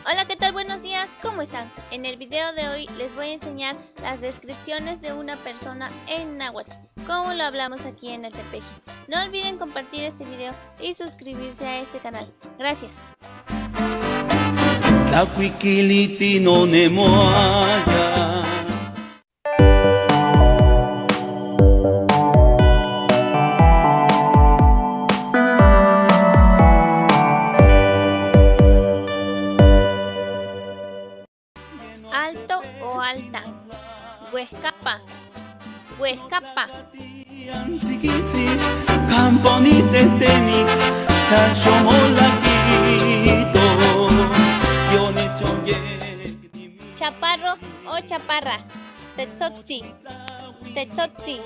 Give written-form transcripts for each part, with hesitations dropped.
Hola, ¿qué tal? Buenos días, ¿cómo están? En el video de hoy les voy a enseñar las descripciones de una persona en náhuatl, como lo hablamos aquí en el Tepeji. No olviden compartir este video y suscribirse a este canal. Gracias. Alto o alta. Huescapa. Huescapa. Chaparro o chaparra. Tetzotzi. Tetzotzi.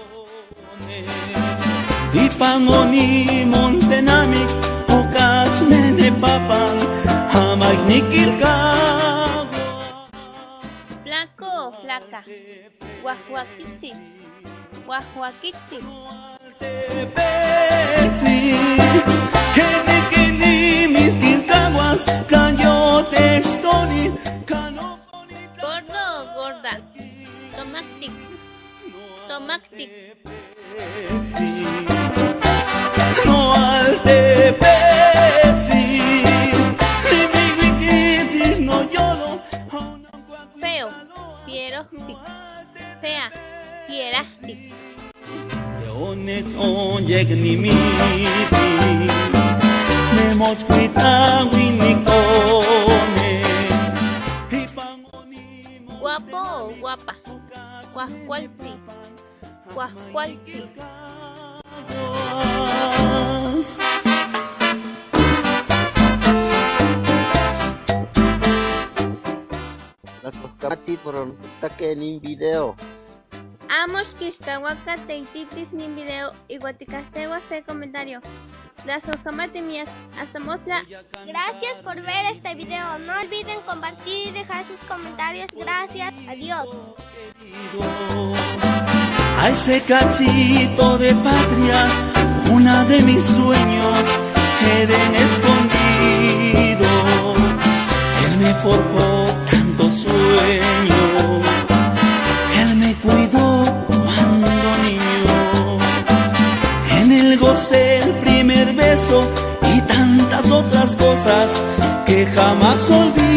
Ipangoni montenami okachmene papan hamagnikilka. Flaco o flaca. Guajuaquitzi. Guajuaquitzi. Gordo o gorda. Tomactic. Tomactic. Feo. Fierostic. Fea. Fierastic. Guapo o guapa. Guajualzi. Guajualzi. Las Oskamati por un taque en video. Amos Kishkahuaca Teititis nin video y Guaticastewa se comentario. Las Oskamati mías. Hasta Mosla. Gracias por ver este video. No olviden compartir y dejar sus comentarios. Gracias. Adiós. A ese cachito de patria, una de mis sueños, Edén escondido. Él me forjó tantos sueños, él me cuidó cuando niño. En él gocé el primer beso y tantas otras cosas que jamás olvidé.